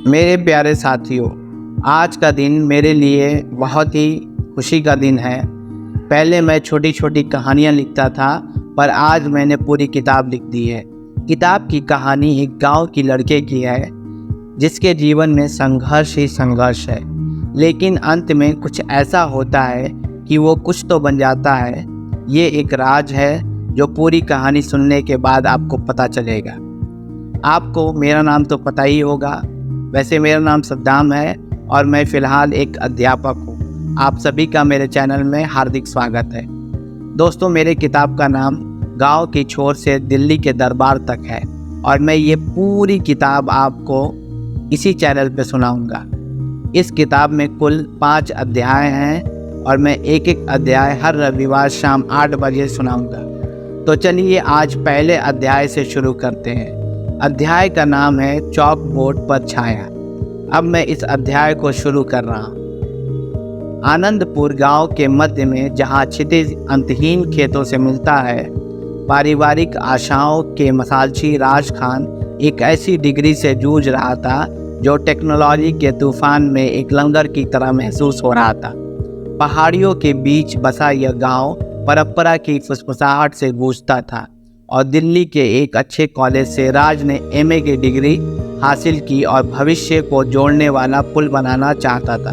मेरे प्यारे साथियों, आज का दिन मेरे लिए बहुत ही खुशी का दिन है। पहले मैं छोटी छोटी कहानियाँ लिखता था, पर आज मैंने पूरी किताब लिख दी है। किताब की कहानी एक गांव की लड़के की है, जिसके जीवन में संघर्ष ही संघर्ष है। लेकिन अंत में कुछ ऐसा होता है कि वो कुछ तो बन जाता है। ये एक राज है जो पूरी कहानी सुनने के बाद आपको पता चलेगा। आपको मेरा नाम तो पता ही होगा। वैसे मेरा नाम सद्दाम है और मैं फ़िलहाल एक अध्यापक हूँ। आप सभी का मेरे चैनल में हार्दिक स्वागत है। दोस्तों, मेरे किताब का नाम गांव की छोर से दिल्ली के दरबार तक है और मैं ये पूरी किताब आपको इसी चैनल पे सुनाऊंगा। इस किताब में कुल 5 अध्याय हैं और मैं एक एक अध्याय हर रविवार शाम 8 बजे सुनाऊंगा। तो चलिए आज पहले अध्याय से शुरू करते हैं। अध्याय का नाम है चॉक बोर्ड पर छाया। अब मैं इस अध्याय को शुरू कर रहा हूँ। आनंदपुर गांव के मध्य में, जहां क्षितिज अंतहीन खेतों से मिलता है, पारिवारिक आशाओं के मसालची राज खान एक ऐसी डिग्री से जूझ रहा था जो टेक्नोलॉजी के तूफान में एक लंगर की तरह महसूस हो रहा था। पहाड़ियों के बीच बसा यह गांव परंपरा की फुसफुसाहट से गूंजता था और दिल्ली के एक अच्छे कॉलेज से राज ने एमए की डिग्री हासिल की और भविष्य को जोड़ने वाला पुल बनाना चाहता था।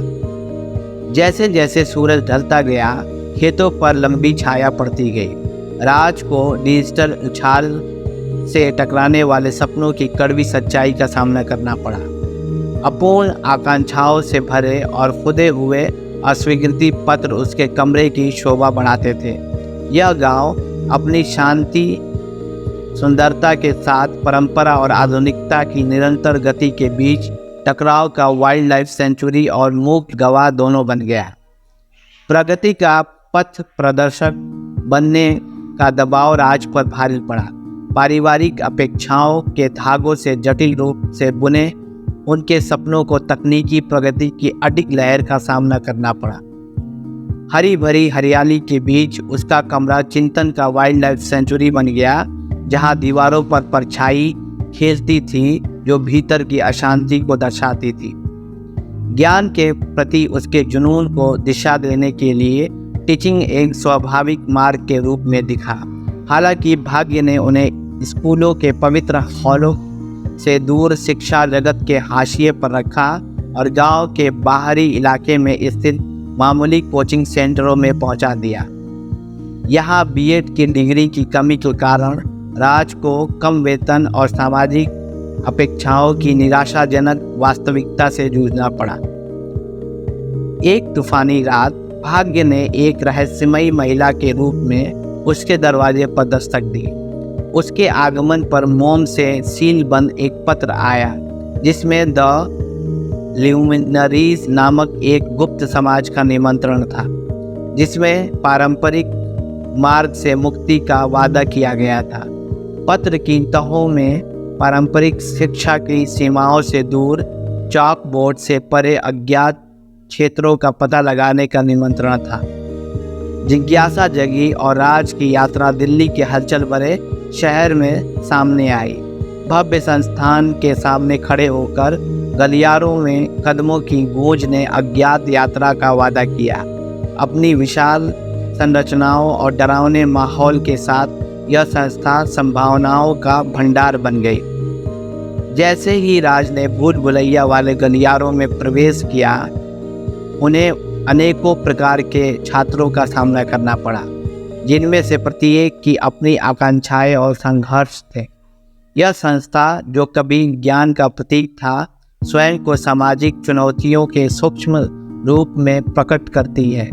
जैसे जैसे सूरज ढलता गया, खेतों पर लंबी छाया पड़ती गई। राज को डिजिटल उछाल से टकराने वाले सपनों की कड़वी सच्चाई का सामना करना पड़ा। अपूर्ण आकांक्षाओं से भरे और खुदे हुए अस्वीकृति पत्र उसके कमरे की शोभा बढ़ाते थे। यह गांव अपनी शांति सुंदरता के साथ परंपरा और आधुनिकता की निरंतर गति के बीच टकराव का वाइल्ड लाइफ सेंचुरी और मूक गवाह दोनों बन गया। प्रगति का पथ प्रदर्शक बनने का दबाव राज पर भारी पड़ा। पारिवारिक अपेक्षाओं के धागों से जटिल रूप से बुने उनके सपनों को तकनीकी प्रगति की अडिग लहर का सामना करना पड़ा। हरी भरी हरियाली के बीच उसका कमरा चिंतन का वाइल्ड लाइफ सेंचुरी बन गया, जहां दीवारों पर परछाई खेलती थी जो भीतर की अशांति को दर्शाती थी। ज्ञान के प्रति उसके जुनून को दिशा देने के लिए टीचिंग एक स्वाभाविक मार्ग के रूप में दिखा। हालांकि भाग्य ने उन्हें स्कूलों के पवित्र हॉलों से दूर शिक्षा जगत के हाशिए पर रखा और गांव के बाहरी इलाके में स्थित मामूली कोचिंग सेंटरों में पहुंचा दिया। यहाँ बीएड की डिग्री की कमी के कारण राज को कम वेतन और सामाजिक अपेक्षाओं की निराशाजनक वास्तविकता से जूझना पड़ा। एक तूफानी रात भाग्य ने एक रहस्यमयी महिला के रूप में उसके दरवाजे पर दस्तक दी। उसके आगमन पर मोम से सील बंद एक पत्र आया, जिसमें द ल्यूमिनरीज नामक एक गुप्त समाज का निमंत्रण था, जिसमें पारंपरिक मार्ग से मुक्ति का वादा किया गया था। पत्र की तहों में पारंपरिक शिक्षा की सीमाओं से दूर, चॉक बोर्ड से परे अज्ञात क्षेत्रों का पता लगाने का निमंत्रण था। जिज्ञासा जगी और राज की यात्रा दिल्ली के हलचल भरे शहर में सामने आई। भव्य संस्थान के सामने खड़े होकर गलियारों में कदमों की गूंज ने अज्ञात यात्रा का वादा किया। अपनी विशाल संरचनाओं और डरावने माहौल के साथ यह संस्था संभावनाओं का भंडार बन गई। जैसे ही राज ने भूल भुलैया वाले गलियारों में प्रवेश किया, उन्हें अनेकों प्रकार के छात्रों का सामना करना पड़ा, जिनमें से प्रत्येक की अपनी आकांक्षाएं और संघर्ष थे। यह संस्था, जो कभी ज्ञान का प्रतीक था, स्वयं को सामाजिक चुनौतियों के सूक्ष्म रूप में प्रकट करती है।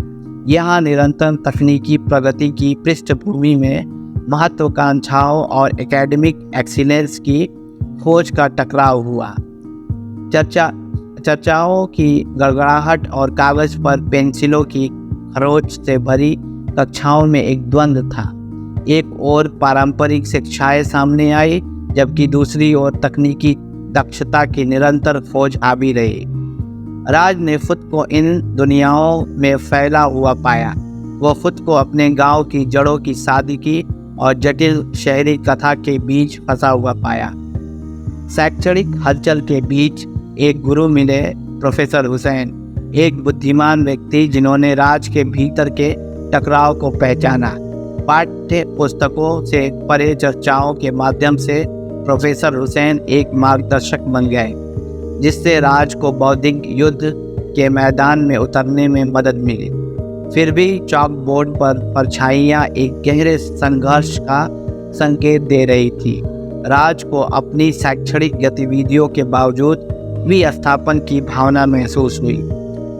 यहाँ निरंतर तकनीकी प्रगति की पृष्ठभूमि में महत्वाकांक्षाओं और एकेडमिक एक्सीलेंस की खोज का टकराव हुआ। चर्चाओं की गड़गड़ाहट और कागज पर पेंसिलों की खरोच से भरी कक्षाओं में एक द्वंद्व था। एक ओर पारंपरिक शिक्षाएं सामने आई, जबकि दूसरी ओर तकनीकी दक्षता की निरंतर खोज हावी रही। राज ने खुद को इन दुनियाओं में फैला हुआ पाया। वह खुद को अपने गांव की जड़ों की सादगी और जटिल शहरी कथा के बीच फंसा हुआ पाया। शैक्षणिक हलचल के बीच एक गुरु मिले, प्रोफेसर हुसैन, एक बुद्धिमान व्यक्ति जिन्होंने राज के भीतर के टकराव को पहचाना। पाठ्य पुस्तकों से परे चर्चाओं के माध्यम से प्रोफेसर हुसैन एक मार्गदर्शक बन गए, जिससे राज को बौद्धिक युद्ध के मैदान में उतरने में मदद मिली। फिर भी चॉक बोर्ड पर परछाइयाँ एक गहरे संघर्ष का संकेत दे रही थी। राज को अपनी शैक्षणिक गतिविधियों के बावजूद विस्थापन की भावना महसूस हुई।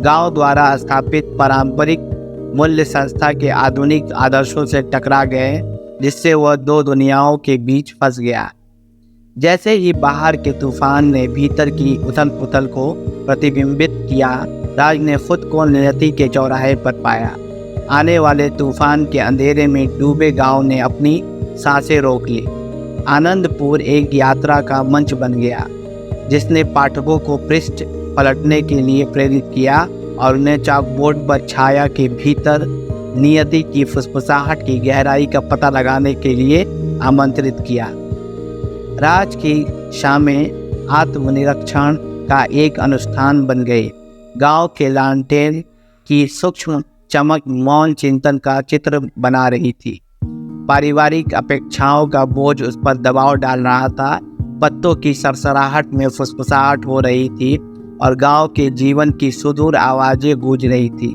गांव द्वारा स्थापित पारंपरिक मूल्य संस्था के आधुनिक आदर्शों से टकरा गए, जिससे वह दो दुनियाओं के बीच फंस गया। जैसे ही बाहर के तूफान ने भीतर की उथल पुथल को प्रतिबिंबित किया, राज ने खुद को नियति के चौराहे पर पाया। आने वाले तूफान के अंधेरे में डूबे गांव ने अपनी सांसें रोक ली। आनंदपुर एक यात्रा का मंच बन गया, जिसने पाठकों को पृष्ठ पलटने के लिए प्रेरित किया और उन्हें चॉकबोर्ड पर छाया के भीतर नियति की फुसफुसाहट की गहराई का पता लगाने के लिए आमंत्रित किया। राज की शामें आत्मनिरीक्षण का एक अनुष्ठान बन गई। गांव के लालटेन की सूक्ष्म चमक मौन चिंतन का चित्र बना रही थी। पारिवारिक अपेक्षाओं का बोझ उस पर दबाव डाल रहा था। पत्तों की सरसराहट में फुसफुसाहट हो रही थी और गांव के जीवन की सुदूर आवाजें गूंज रही थी।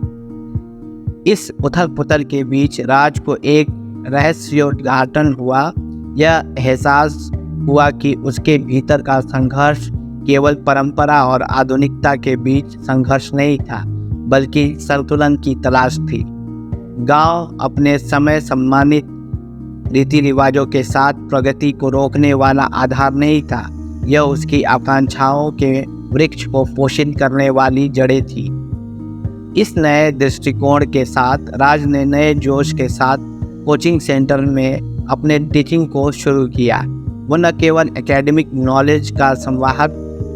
इस उथल पुथल के बीच राज को एक रहस्योद्घाटन हुआ। यह एहसास हुआ कि उसके भीतर का संघर्ष केवल परंपरा और आधुनिकता के बीच संघर्ष नहीं था, बल्कि संतुलन की तलाश थी। गांव अपने समय सम्मानित रीति रिवाजों के साथ प्रगति को रोकने वाला आधार नहीं था, यह उसकी आकांक्षाओं के वृक्ष को पोषित करने वाली जड़ें थी। इस नए दृष्टिकोण के साथ राज ने नए जोश के साथ कोचिंग सेंटर में अपने टीचिंग को शुरू किया। वो न केवल एकेडमिक नॉलेज का संवाहक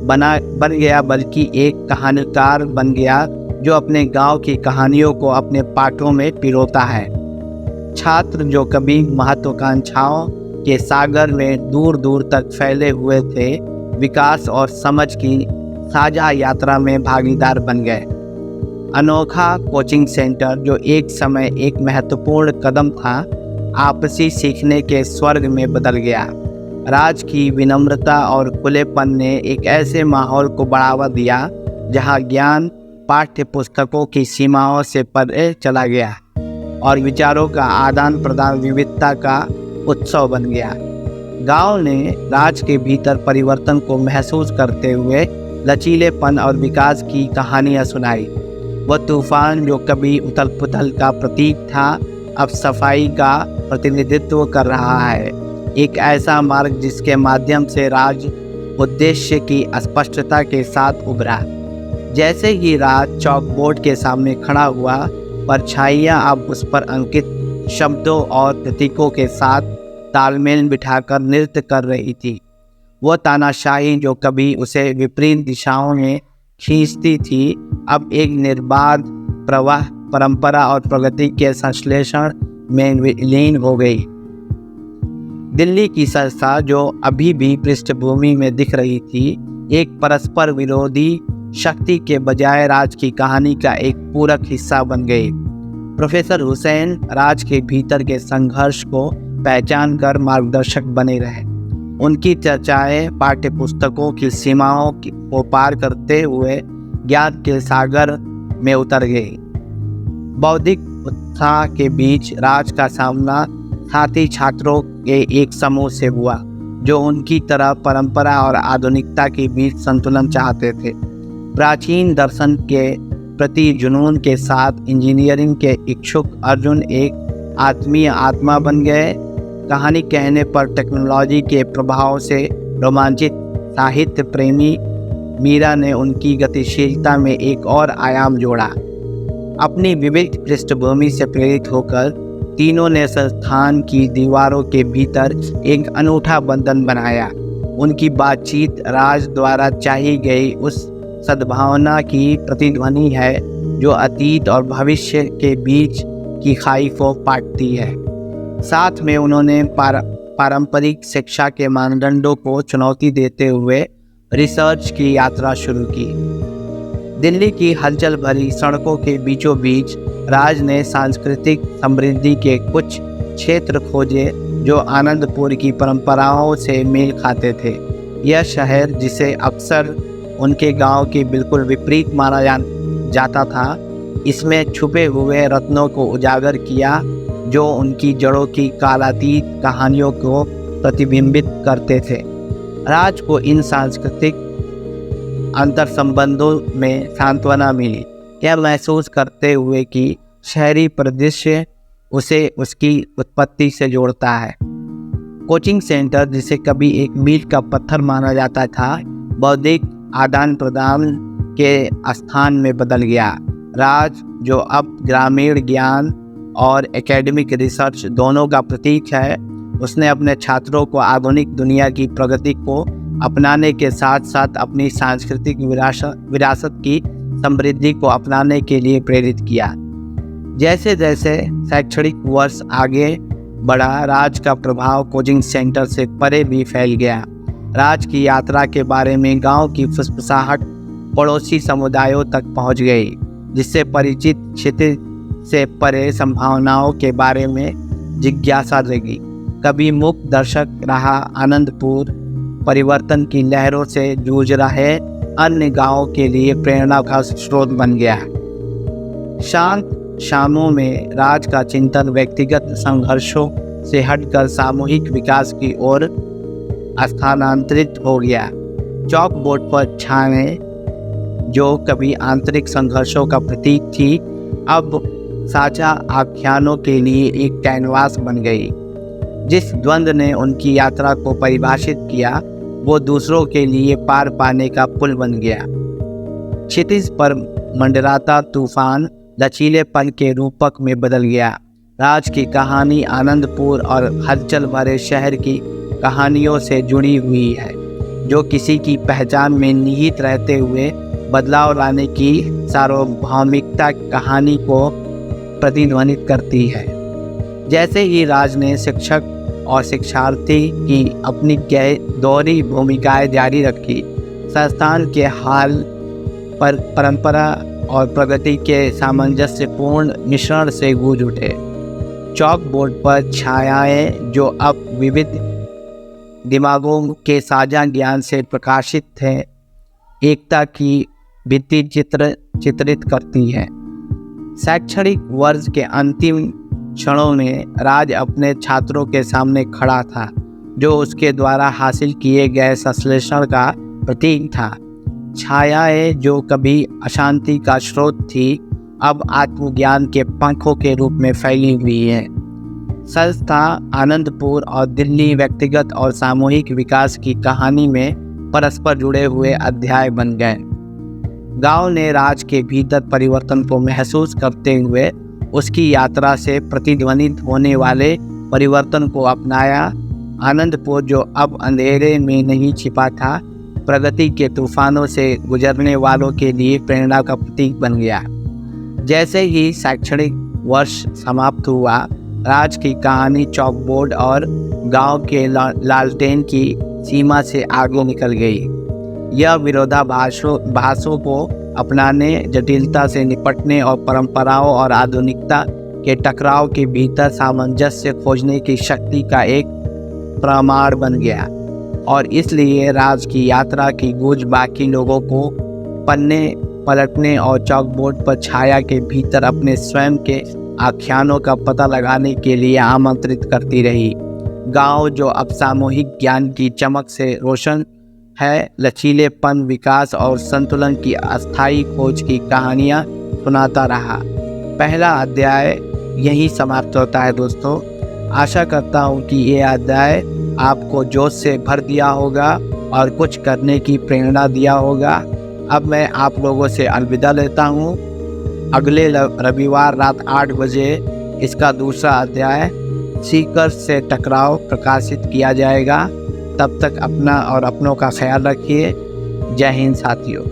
बन गया, बल्कि एक कहानीकार बन गया जो अपने गांव की कहानियों को अपने पाठों में पिरोता है। छात्र जो कभी महत्वाकांक्षाओं के सागर में दूर दूर तक फैले हुए थे, विकास और समझ की साझा यात्रा में भागीदार बन गए। अनोखा कोचिंग सेंटर जो एक समय एक महत्वपूर्ण कदम था, आपसी सीखने के स्वर्ग में बदल गया। राज की विनम्रता और खुलेपन ने एक ऐसे माहौल को बढ़ावा दिया जहां ज्ञान पाठ्य पुस्तकों की सीमाओं से परे चला गया और विचारों का आदान प्रदान विविधता का उत्सव बन गया। गांव ने राज के भीतर परिवर्तन को महसूस करते हुए लचीलेपन और विकास की कहानियां सुनाई। वह तूफान जो कभी उथल पुथल का प्रतीक था, अब सफाई का प्रतिनिधित्व कर रहा है। एक ऐसा मार्ग जिसके माध्यम से राज उद्देश्य की स्पष्टता के साथ उभरा। जैसे ही राज चॉकबोर्ड के सामने खड़ा हुआ, परछाइयाँ अब उस पर अंकित शब्दों और प्रतीकों के साथ तालमेल बिठाकर नृत्य कर रही थी। वो तानाशाही जो कभी उसे विपरीत दिशाओं में खींचती थी, अब एक निर्बाध प्रवाह परंपरा और प्रगति के संश्लेषण में विलीन हो गई। दिल्ली की संस्था जो अभी भी पृष्ठभूमि में दिख रही थी, एक परस्पर विरोधी शक्ति के बजाय राज की कहानी का एक पूरक हिस्सा बन गई। प्रोफेसर हुसैन राज के भीतर के संघर्ष को पहचान कर मार्गदर्शक बने रहे। उनकी चर्चाएं पाठ्य पुस्तकों की सीमाओं को पार करते हुए ज्ञान के सागर में उतर गई। बौद्धिक उत्साह के बीच राज का सामना साथी छात्रों के एक समूह से हुआ, जो उनकी तरह परंपरा और आधुनिकता के बीच संतुलन चाहते थे। प्राचीन दर्शन के प्रति जुनून के साथ इंजीनियरिंग के इच्छुक अर्जुन एक आत्मीय आत्मा बन गए। कहानी कहने पर टेक्नोलॉजी के प्रभाव से रोमांचित साहित्य प्रेमी मीरा ने उनकी गतिशीलता में एक और आयाम जोड़ा। अपनी विविध पृष्ठभूमि से प्रेरित होकर तीनों ने संस्थान की दीवारों के भीतर एक अनूठा बंधन बनाया। उनकी बातचीत राज द्वारा चाही गई उस सद्भावना की प्रतिध्वनि है जो अतीत और भविष्य के बीच की खाई को पाटती है। साथ में उन्होंने पारंपरिक शिक्षा के मानदंडों को चुनौती देते हुए रिसर्च की यात्रा शुरू की। दिल्ली की हलचल भरी सड़कों के बीचों बीच राज ने सांस्कृतिक समृद्धि के कुछ क्षेत्र खोजे जो आनंदपुर की परंपराओं से मेल खाते थे। यह शहर, जिसे अक्सर उनके गांव के बिल्कुल विपरीत माना जाता था, इसमें छुपे हुए रत्नों को उजागर किया जो उनकी जड़ों की कालातीत कहानियों को प्रतिबिंबित करते थे। राज को इन सांस्कृतिक अंतर संबंधों में सांत्वना मिली, यह महसूस करते हुए कि शहरी परिदृश्य उसे उसकी उत्पत्ति से जोड़ता है। कोचिंग सेंटर, जिसे कभी एक मील का पत्थर माना जाता था, बौद्धिक आदान प्रदान के स्थान में बदल गया। राज, जो अब ग्रामीण ज्ञान और एकेडमिक रिसर्च दोनों का प्रतीक है, उसने अपने छात्रों को आधुनिक दुनिया की प्रगति को अपनाने के साथ साथ अपनी सांस्कृतिक विरासत की समृद्धि को अपनाने के लिए प्रेरित किया। जैसे जैसे शैक्षणिक वर्ष आगे बढ़ा, राज का प्रभाव कोचिंग सेंटर से परे भी फैल गया। राज की यात्रा के बारे में गांव की फुसफुसाहट पड़ोसी समुदायों तक पहुंच गई, जिससे परिचित क्षेत्र से परे संभावनाओं के बारे में जिज्ञासा जगी। कभी मूक दर्शक रहा आनंदपुर परिवर्तन की लहरों से जूझ रहे अन्य गांवों के लिए प्रेरणा का स्रोत बन गया। शांत शामों में राज का चिंतन व्यक्तिगत संघर्षों से हटकर सामूहिक विकास की ओर स्थानांतरित हो गया। चौक बोर्ड पर छाने, जो कभी आंतरिक संघर्षों का प्रतीक थी, अब साझा आख्यानों के लिए एक कैनवास बन गई। जिस द्वंद्व ने उनकी यात्रा को परिभाषित किया, वो दूसरों के लिए पार पाने का पुल बन गया। क्षितिज पर मंडराता तूफान लचीलेपन के रूपक में बदल गया। राज की कहानी आनंदपुर और हलचल भरे शहर की कहानियों से जुड़ी हुई है, जो किसी की पहचान में निहित रहते हुए बदलाव लाने की सार्वभौमिकता कहानी को प्रतिध्वनित करती है। जैसे ही राज ने शिक्षक और शिक्षार्थी की अपनी दोहरी भूमिकाएं जारी रखी, संस्थान के हाल पर परंपरा और प्रगति के सामंजस्यपूर्ण मिश्रण से गूंज उठे। चौक बोर्ड पर छायाएं, जो अब विविध दिमागों के साझा ज्ञान से प्रकाशित थे, एकता की भित्ति चित्रित करती हैं। शैक्षणिक वर्ष के अंतिम क्षणों में राज अपने छात्रों के सामने खड़ा था, जो उसके द्वारा हासिल किए गए संश्लेषण का प्रतीक था। छायाएं, जो कभी अशांति का स्रोत थी, अब आत्मज्ञान के पंखों के रूप में फैली हुई है। संस्था आनंदपुर और दिल्ली व्यक्तिगत और सामूहिक विकास की कहानी में परस्पर जुड़े हुए अध्याय बन गए। गांव ने राज के भीतर परिवर्तन को महसूस करते हुए उसकी यात्रा से प्रतिध्वनित होने वाले परिवर्तन को अपनाया। आनंदपुर, जो अब अंधेरे में नहीं छिपा था, प्रगति के तूफानों से गुजरने वालों के लिए प्रेरणा का प्रतीक बन गया। जैसे ही शैक्षणिक वर्ष समाप्त हुआ, राज की कहानी चौक बोर्ड और गांव के लालटेन की सीमा से आगे निकल गई। यह विरोधाभासों को अपनाने, जटिलता से निपटने और परंपराओं और आधुनिकता के टकराव के भीतर सामंजस्य खोजने की शक्ति का एक प्रमाण बन गया। और इसलिए राज की यात्रा की गूंज बाकी लोगों को पन्ने पलटने और चौक बोर्ड पर छाया के भीतर अपने स्वयं के आख्यानों का पता लगाने के लिए आमंत्रित करती रही। गांव, जो अब सामूहिक ज्ञान की चमक से रोशन है, लचीलेपन, विकास और संतुलन की अस्थायी खोज की कहानियाँ सुनाता रहा। पहला अध्याय यही समाप्त होता है दोस्तों। आशा करता हूँ कि ये अध्याय आपको जोश से भर दिया होगा और कुछ करने की प्रेरणा दिया होगा। अब मैं आप लोगों से अलविदा लेता हूँ। अगले रविवार रात 8 बजे इसका दूसरा अध्याय सीकर से टकराव प्रकाशित किया जाएगा। तब तक अपना और अपनों का ख्याल रखिए। जय हिंद साथियों।